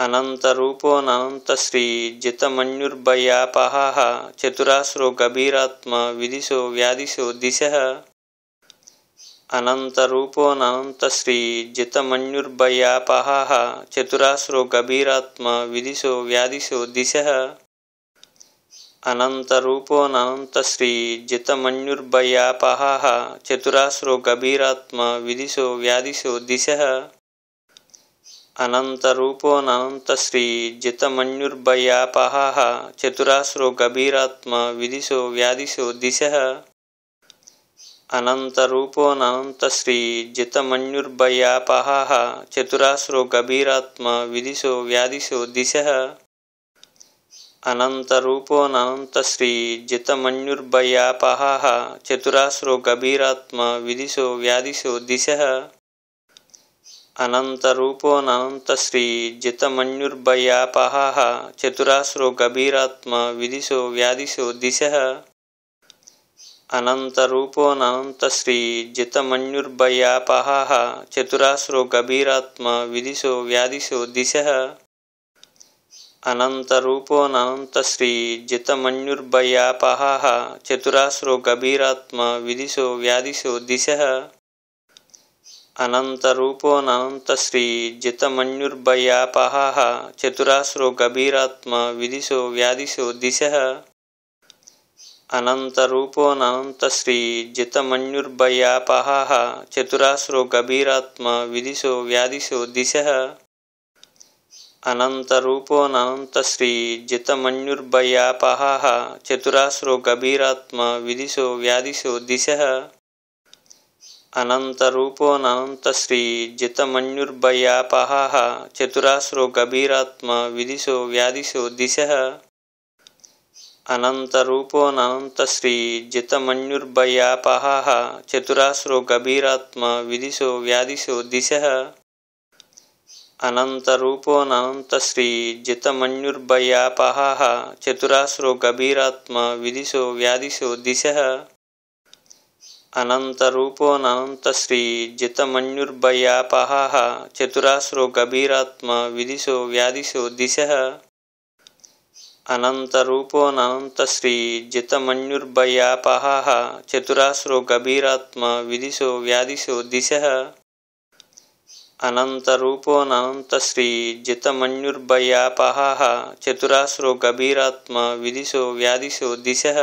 अनन्तरूपोऽनन्तश्रीजितमन्युर्भयापहः चतुराश्रो गभीरात्मा विदिशो व्यादिशो दिशः अनन्तरूपोऽनन्तश्रीजितमन्युर्भयापहः चतुराश्रो गभीरात्मा विदिशो व्यादिशो दिशः अनन्तरूपोऽनन्तश्रीजितमन्युर्भयापहः चतुराश्रो गभीरात्मा विदिशो व्यादिशो दिशः अनन्तरूपोऽनन्तश्रीजितमन्युर्भयापहः चतुराश्रो गभीरात्मा विदिशो व्यादिशो दिशः अनन्तरूपोऽनन्तश्रीजितमन्युर्भयापहः चतुराश्रो गभीरात्मा विदिशो व्यादिशो दिशः अनन्तरूपोऽनन्तश्रीजितमन्युर्भयापहः चतुराश्रो गभीरात्मा विदिशो व्यादिशो दिशः अनन्तरूपोऽनन्तश्रीजितमन्युर्भयापहः चतुराश्रो गभीरात्मा विदिशो व्यादिशो दिशः अनन्तरूपोऽनन्तश्रीजितमन्युर्भयापहः चतुराश्रो गभीरात्मा विदिशो व्यादिशो दिशः अनन्तरूपोऽनन्तश्रीजितमन्युर्भयापहः चतुराश्रो गभीरात्मा विदिशो व्यादिशो दिशः अनन्तरूपोऽनन्तश्रीजितमन्युर्भयापहः चतुराश्रो गभीरात्मा विदिशो व्यादिशो दिशः अनन्तरूपोऽनन्तश्रीजितमन्युर्भयापहः चतुराश्रो गभीरात्मा विदिशो व्यादिशो दिशः अनन्तरूपोऽनन्तश्रीजितमन्युर्भयापहः चतुराश्रो गभीरात्मा विदिशो व्यादिशो दिशः अनन्तरूपोऽनन्तश्रीजितमन्युर्भयापहः चतुराश्रो गभीरात्मा विदिशो व्यादिशो दिशः अनन्तरूपोऽनन्तश्रीजितमन्युर्भयापहः चतुराश्रो गभीरात्मा विदिशो व्यादिशो दिशः अनन्तरूपोऽनन्तश्रीजितमन्युर्भयापहः चतुराश्रो गभीरात्मा विदिशो व्यादिशो दिशः अनन्तरूपोऽनन्तश्रीजितमन्युर्भयापहः चतुराश्रो गभीरात्मा विदिशो व्यादिशो दिशः अनन्तरूपोऽनन्तश्रीजितमन्युर्भयापहः चतुराश्रो गभीरात्मा विदिशो व्यादिशो दिशः अनन्तरूपोऽनन्तश्रीजितमन्युर्भयापहः चतुराश्रो गभीरात्मा विदिशो व्यादिशो दिशः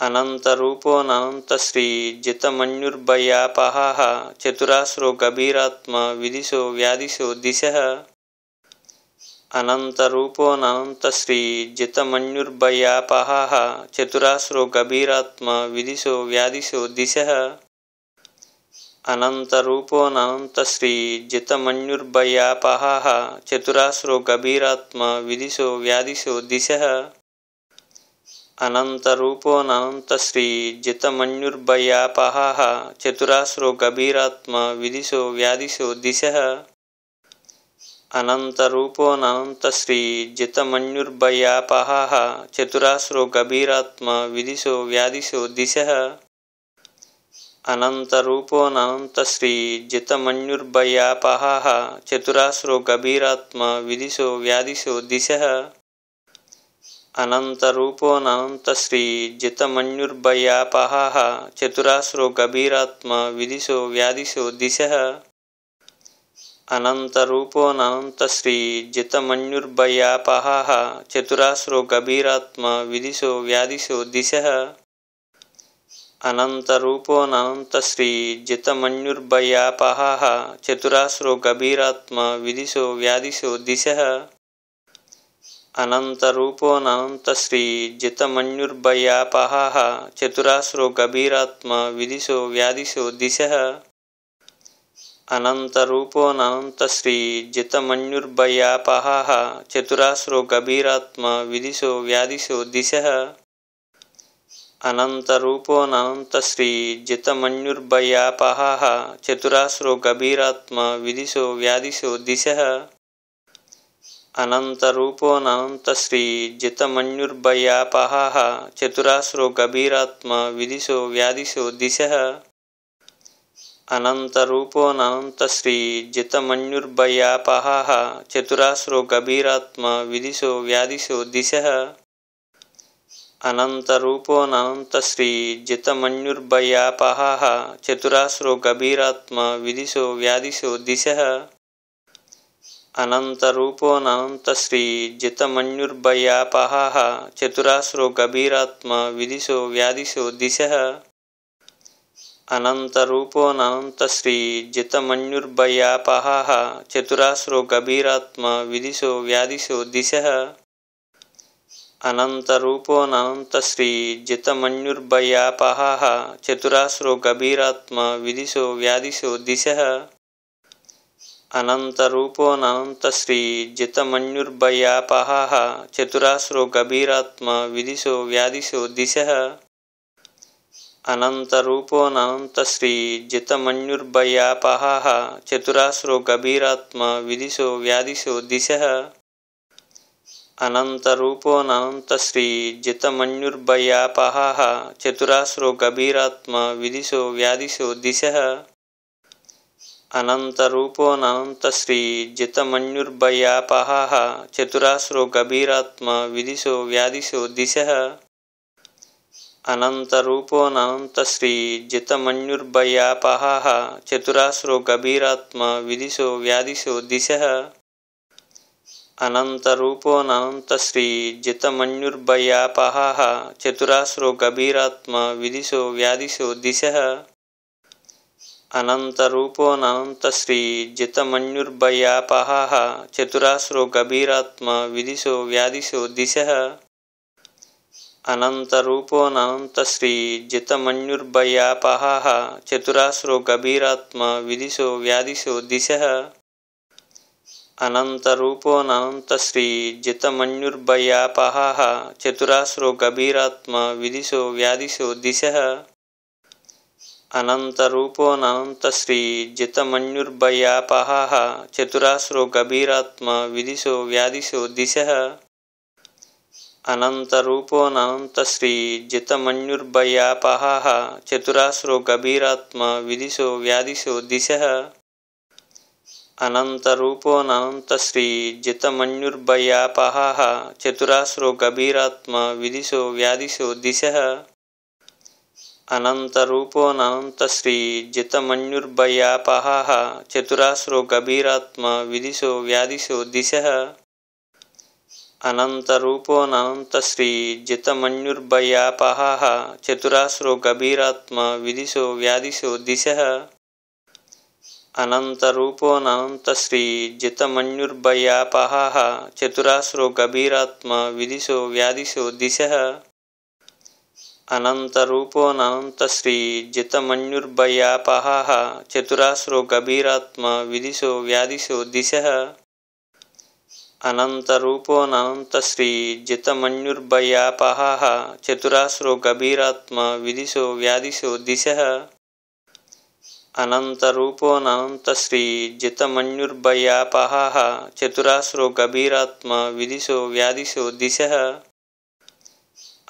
अनन्तरूपोऽनन्तश्रीजितमन्युर्भयापहः चतुराश्रो गभीरात्मा विदिशो व्यादिशो दिशः अनन्तरूपोऽनन्तश्रीजितमन्युर्भयापहः चतुराश्रो गभीरात्मा विदिशो व्यादिशो दिशः अनन्तरूपोऽनन्तश्रीजितमन्युर्भयापहः चतुराश्रो गभीरात्मा विदिशो व्यादिशो दिशः अनन्तरूपोऽनन्तश्रीजितमन्युर्भयापहः चतुराश्रो गभीरात्मा विदिशो व्यादिशो दिशः अनन्तरूपोऽनन्तश्रीजितमन्युर्भयापहः चतुराश्रो गभीरात्मा विदिशो व्यादिशो दिशः अनन्तरूपोऽनन्तश्रीजितमन्युर्भयापहः चतुराश्रो गभीरात्मा विदिशो व्यादिशो दिशः अनन्तरूपोऽनन्तश्रीजितमन्युर्भयापहः चतुराश्रो गभीरात्मा विदिशो व्यादिशो दिशः अनन्तरूपोऽनन्तश्रीजितमन्युर्भयापहः चतुराश्रो गभीरात्मा विदिशो व्यादिशो दिशः अनन्तरूपोऽनन्तश्रीजितमन्युर्भयापहः चतुराश्रो गभीरात्मा विदिशो व्यादिशो दिशः अनन्तरूपोऽनन्तश्रीजितमन्युर्भयापहः चतुराश्रो गभीरात्मा विदिशो व्यादिशो दिशः अनन्तरूपोऽनन्तश्रीजितमन्युर्भयापहः चतुराश्रो गभीरात्मा विदिशो व्यादिशो दिशः अनन्तरूपोऽनन्तश्रीजितमन्युर्भयापहः चतुराश्रो गभीरात्मा विदिशो व्यादिशो दिशः अनन्तरूपोऽनन्तश्रीजितमन्युर्भयापहः चतुराश्रो गभीरात्मा विदिशो व्यादिशो दिशः अनन्तरूपोऽनन्तश्रीजितमन्युर्भयापहः चतुरास्रो गभीरात्मा विदिशो व्यादिशो दिशः अनन्तरूपोऽनन्तश्रीजितमन्युर्भयापहः चतुरास्रो गभीरात्मा विदिशो व्यादिशो दिशः अनन्तरूपोऽनन्तश्रीजितमन्युर्भयापहः चतुरास्रो गभीरात्मा विदिशो व्यादिशो दिशः अनन्तरूपोऽनन्तश्रीजितमन्युर्भयापहः चतुरास्रो गभीरात्मा विदिशो व्यादिशो दिशः अनन्तरूपोऽनन्तश्रीजितमन्युर्भयापहः चतुरास्रो गभीरात्मा विदिशो व्यादिशो दिशः अनन्तरूपोऽनन्तश्रीजितमन्युर्भयापहः चतुरास्रो गभीरात्मा विदिशो व्यादिशो दिशः अनन्तरूपोऽनन्तश्रीजितमन्युर्भयापहः चतुरास्रो गभीरात्मा विदिशो व्यादिशो दिशः अनन्तरूपोऽनन्तश्रीजितमन्युर्भयापहः चतुरास्रो गभीरात्मा विदिशो व्यादिशो दिशः अनन्तरूपोऽनन्तश्रीजितमन्युर्भयापहः चतुरास्रो गभीरात्मा विदिशो व्यादिशो दिशः अनन्तरूपोऽनन्तश्रीजितमन्युर्भयापहः चतुरास्रो गभीरात्मा विदिशो व्यादिशो दिशः अनन्तरूपोऽनन्तश्रीजितमन्युर्भयापहः चतुरास्रो गभीरात्मा विदिशो व्यादिशो दिशः अनन्तरूपोऽनन्तश्रीजितमन्युर्भयापहः चतुरास्रो गभीरात्मा विदिशो व्यादिशो दिशः अनन्तरूपोऽनन्तश्रीजितमन्युर्भयापहः चतुरास्रो गभीरात्मा विदिशो व्यादिशो दिशः अनन्तरूपोऽनन्तश्रीजितमन्युर्भयापहः चतुरास्रो गभीरात्मा विदिशो व्यादिशो दिशः अनन्तरूपोऽनन्तश्रीजितमन्युर्भयापहः चतुरास्रो गभीरात्मा विदिशो व्यादिशो दिशः अनन्तरूपोऽनन्तश्रीजितमन्युर्भयापहः चतुरास्रो गभीरात्मा विदिशो व्यादिशो दिशः अनन्तरूपोऽनन्तश्रीजितमन्युर्भयापहः चतुरास्रो गभीरात्मा विदिशो व्यादिशो दिशः अनन्तरूपोऽनन्तश्रीजितमन्युर्भयापहः चतुरास्रो गभीरात्मा विदिशो व्यादिशो दिशः अनन्तरूपोऽनन्तश्रीजितमन्युर्भयापहः चतुरास्रो गभीरात्मा विदिशो व्यादिशो दिशः अनन्तरूपोऽनन्तश्रीजितमन्युर्भयापहः चतुरास्रो गभीरात्मा विदिशो व्यादिशो दिशः अनन्तरूपोऽनन्तश्रीजितमन्युर्भयापहः चतुरास्रो गभीरात्मा विदिशो व्यादिशो दिशः अनन्तरूपोऽनन्तश्रीजितमन्युर्भयापहः चतुरास्रो गभीरात्मा विदिशो व्यादिशो दिशः अनन्तरूपोऽनन्तश्रीजितमन्युर्भयापहः चतुरास्रो गभीरात्मा विदिशो व्यादिशो दिशः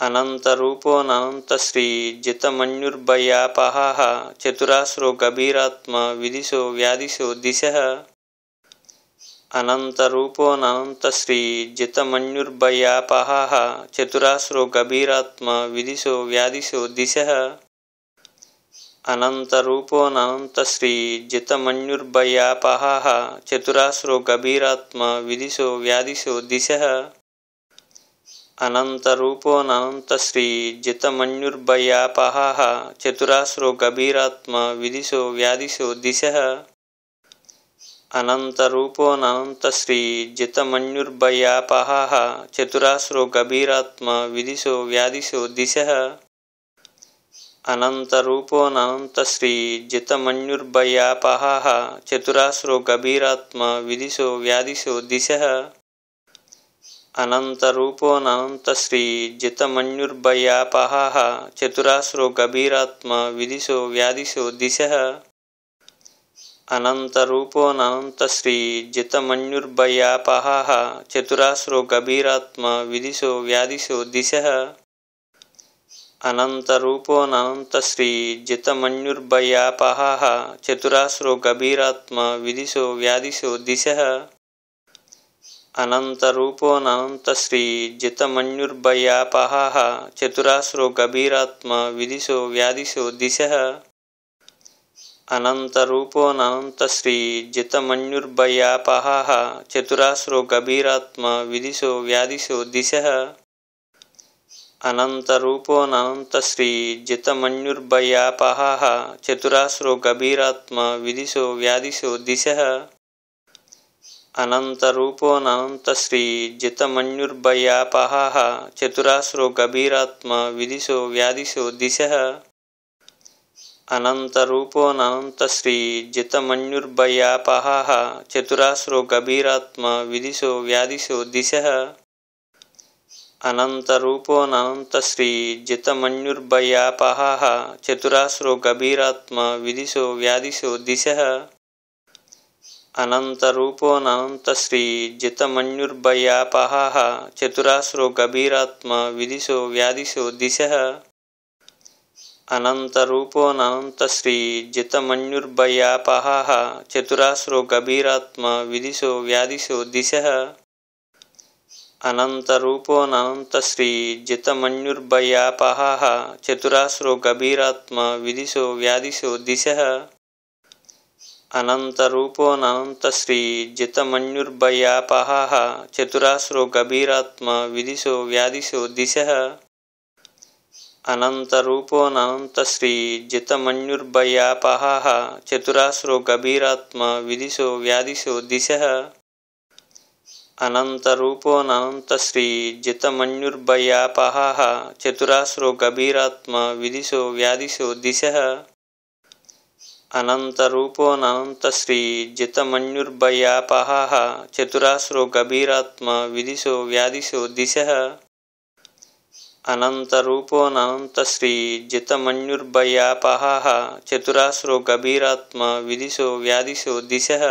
अनन्तरूपोऽनन्तश्रीजितमन्युर्भयापहः चतुरास्रो गभीरात्मा विदिशो व्यादिशो दिशः अनन्तरूपोऽनन्तश्रीजितमन्युर्भयापहः चतुरास्रो गभीरात्मा विदिशो व्यादिशो दिशः अनन्तरूपोऽनन्तश्रीजितमन्युर्भयापहः चतुरास्रो गभीरात्मा विदिशो व्यादिशो दिशः अनन्तरूपोऽनन्तश्रीजितमन्युर्भयापहः चतुरास्रो गभीरात्मा विदिशो व्यादिशो दिशः अनन्तरूपोऽनन्तश्रीजितमन्युर्भयापहः चतुरास्रो गभीरात्मा विदिशो व्यादिशो दिशः अनन्तरूपोऽनन्तश्रीजितमन्युर्भयापहः चतुरास्रो गभीरात्मा विदिशो व्यादिशो दिशः अनन्तरूपोऽनन्तश्रीजितमन्युर्भयापहः चतुरास्रो गभीरात्मा विदिशो व्यादिशो दिशः अनन्तरूपोऽनन्तश्रीजितमन्युर्भयापहः चतुरास्रो गभीरात्मा विदिशो व्यादिशो दिशः अनन्तरूपोऽनन्तश्रीजितमन्युर्भयापहः चतुरास्रो गभीरात्मा विदिशो व्यादिशो दिशः अनन्तरूपोऽनन्तश्रीजितमन्युर्भयापहः चतुरास्रो गभीरात्मा विदिशो व्यादिशो दिशः अनन्तरूपोऽनन्तश्रीजितमन्युर्भयापहः चतुरास्रो गभीरात्मा विदिशो व्यादिशो दिशः अनन्तरूपोऽनन्तश्रीजितमन्युर्भयापहः चतुरास्रो गभीरात्मा विदिशो व्यादिशो दिशः अनन्तरूपोऽनन्तश्रीजितमन्युर्भयापहः चतुरास्रो गभीरात्मा विदिशो व्यादिशो दिशः अनन्तरूपोऽनन्तश्रीजितमन्युर्भयापहः चतुरास्रो गभीरात्मा विदिशो व्यादिशो दिशः अनन्तरूपोऽनन्तश्रीजितमन्युर्भयापहः चतुरास्रो गभीरात्मा विदिशो व्यादिशो दिशः अनन्तरूपोऽनन्तश्रीजितमन्युर्भयापहः चतुरास्रो गभीरात्मा विदिशो व्यादिशो दिशः अनन्तरूपोऽनन्तश्रीजितमन्युर्भयापहः चतुरास्रो गभीरात्मा विदिशो व्यादिशो दिशः अनन्तरूपोऽनन्तश्रीजितमन्युर्भयापहः चतुरास्रो गभीरात्मा विदिशो व्यादिशो दिशः अनन्तरूपोऽनन्तश्रीजितमन्युर्भयापहः चतुरास्रो गभीरात्मा विदिशो व्यादिशो दिशः अनन्तरूपोऽनन्तश्रीजितमन्युर्भयापहः चतुरास्रो गभीरात्मा विदिशो व्यादिशो दिशः अनन्तरूपोऽनन्तश्रीजितमन्युर्भयापहः चतुरास्रो गभीरात्मा विदिशो व्यादिशो दिशः अनन्तरूपोऽनन्तश्रीजितमन्युर्भयापहः चतुरास्रो गभीरात्मा विदिशो व्यादिशो दिशः अनन्तरूपोऽनन्तश्रीजितमन्युर्भयापहः चतुरास्रो गभीरात्मा विदिशो व्यादिशो दिशः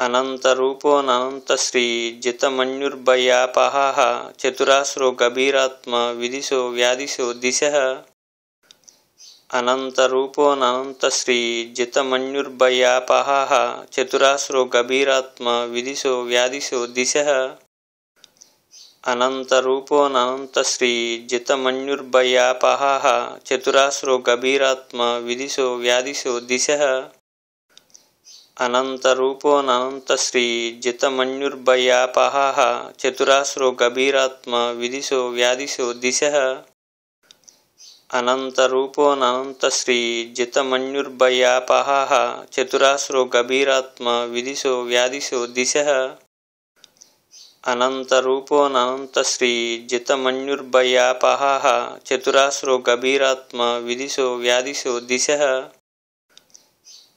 अनन्तरूपोऽनन्तश्रीजितमन्युर्भयापहः चतुरास्रो गभीरात्मा विदिशो व्यादिशो दिशः अनन्तरूपोऽनन्तश्रीजितमन्युर्भयापहः चतुरास्रो गभीरात्मा विदिशो व्यादिशो दिशः अनन्तरूपोऽनन्तश्रीजितमन्युर्भयापहः चतुरास्रो गभीरात्मा विदिशो व्यादिशो दिशः अनन्तरूपोऽनन्तश्रीजितमन्युर्भयापहः चतुरास्रो गभीरात्मा विदिशो व्यादिशो दिशः अनन्तरूपोऽनन्तश्रीजितमन्युर्भयापहः चतुरास्रो गभीरात्मा विदिशो व्यादिशो दिशः अनन्तरूपोऽनन्तश्रीजितमन्युर्भयापहः चतुरास्रो गभीरात्मा विदिशो व्यादिशो दिशः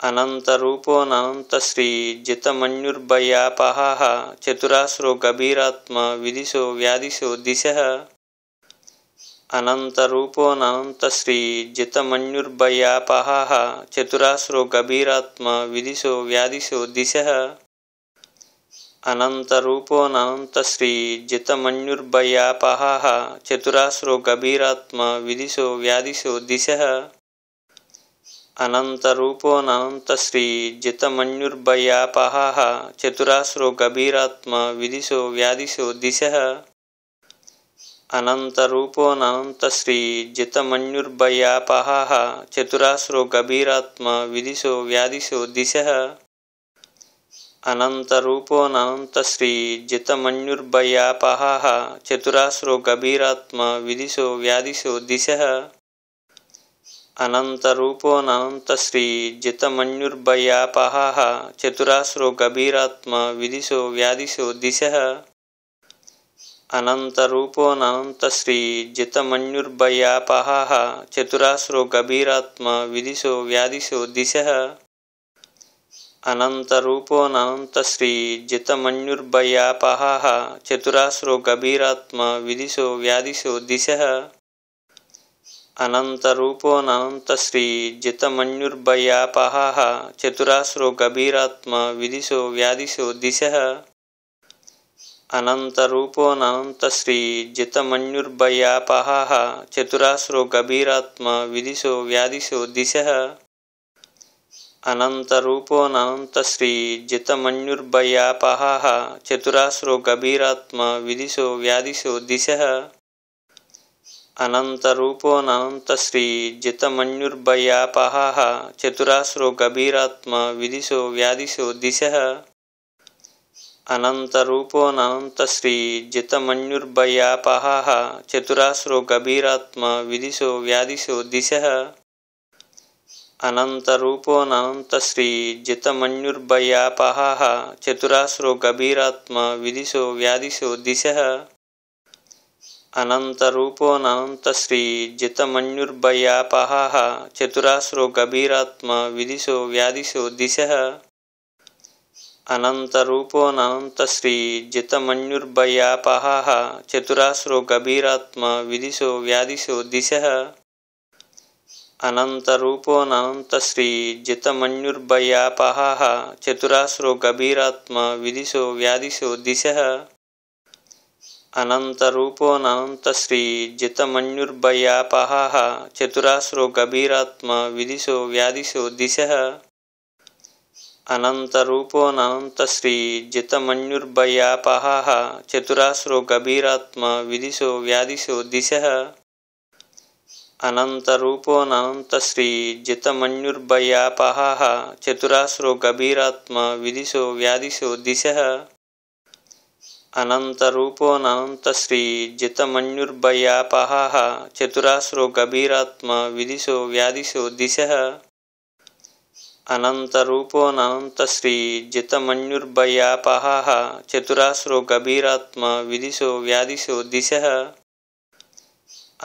अनन्तरूपोऽनन्तश्रीजितमन्युर्भयापहः चतुरास्रो गभीरात्मा विदिशो व्यादिशो दिशः अनन्तरूपोऽनन्तश्रीजितमन्युर्भयापहः चतुरास्रो गभीरात्मा विदिशो व्यादिशो दिशः अनन्तरूपोऽनन्तश्रीजितमन्युर्भयापहः चतुरास्रो गभीरात्मा विदिशो व्यादिशो दिशः अनन्तरूपोऽनन्तश्रीजितमन्युर्भयापहः चतुरास्रो गभीरात्मा विदिशो व्यादिशो दिशः अनन्तरूपोऽनन्तश्रीजितमन्युर्भयापहः चतुरास्रो गभीरात्मा विदिशो व्यादिशो दिशः अनन्तरूपोऽनन्तश्रीजितमन्युर्भयापहः चतुरास्रो गभीरात्मा विदिशो व्यादिशो दिशः अनन्तरूपोऽनन्तश्रीजितमन्युर्भयापहः चतुरास्रो गभीरात्मा विदिशो व्यादिशो दिशः अनन्तरूपोऽनन्तश्रीजितमन्युर्भयापहः चतुरास्रो गभीरात्मा विदिशो व्यादिशो दिशः अनन्तरूपोऽनन्तश्रीजितमन्युर्भयापहः चतुरास्रो गभीरात्मा विदिशो व्यादिशो दिशः अनन्तरूपोऽनन्तश्रीजितमन्युर्भयापहः चतुरास्रो गभीरात्मा विदिशो व्यादिशो दिशः अनन्तरूपोऽनन्तश्रीजितमन्युर्भयापहः चतुरास्रो गभीरात्मा विदिशो व्यादिशो दिशः अनन्तरूपोऽनन्तश्रीजितमन्युर्भयापहः चतुरास्रो गभीरात्मा विदिशो व्यादिशो दिशः अनन्तरूपोऽनन्तश्रीजितमन्युर्भयापहः चतुरास्रो गभीरात्मा विदिशो व्यादिशो दिशः अनन्तरूपोऽनन्तश्रीजितमन्युर्भयापहः चतुरास्रो गभीरात्मा विदिशो व्यादिशो दिशः अनन्तरूपोऽनन्तश्रीजितमन्युर्भयापहः चतुरास्रो गभीरात्मा विदिशो व्यादिशो दिशः अनन्तरूपोऽनन्तश्रीजितमन्युर्भयापहः चतुरास्रो गभीरात्मा विदिशो व्यादिशो दिशः अनन्तरूपोऽनन्तश्रीजितमन्युर्भयापहः चतुरास्रो गभीरात्मा विदिशो व्यादिशो दिशः अनन्तरूपोऽनन्तश्रीजितमन्युर्भयापहः चतुरास्रो गभीरात्मा विदिशो व्यादिशो दिशः अनन्तरूपोऽनन्तश्रीजितमन्युर्भयापहः चतुरास्रो गभीरात्मा विदिशो व्यादिशो दिशः अनन्तरूपोऽनन्तश्रीजितमन्युर्भयापहः चतुरास्रो गभीरात्मा विदिशो व्यादिशो दिशः अनन्तरूपोऽनन्तश्रीजितमन्युर्भयापहः चतुरास्रो गभीरात्मा विदिशो व्यादिशो दिशः अनन्तरूपोऽनन्तश्रीजितमन्युर्भयापहः चतुरास्रो गभीरात्मा विदिशो व्यादिशो दिशः अनन्तरूपोऽनन्तश्रीजितमन्युर्भयापहः चतुरास्रो गभीरात्मा विदिशो व्यादिशो दिशः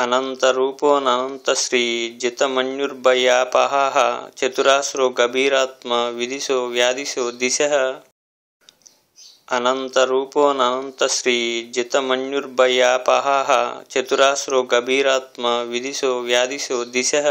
अनन्तरूपोऽनन्तश्रीजितमन्युर्भयापहः चतुरास्रो गभीरात्मा विदिशो व्यादिशो दिशः अनन्तरूपोऽनन्तश्रीजितमन्युर्भयापहः चतुरास्रो गभीरात्मा विदिशो व्यादिशो दिशः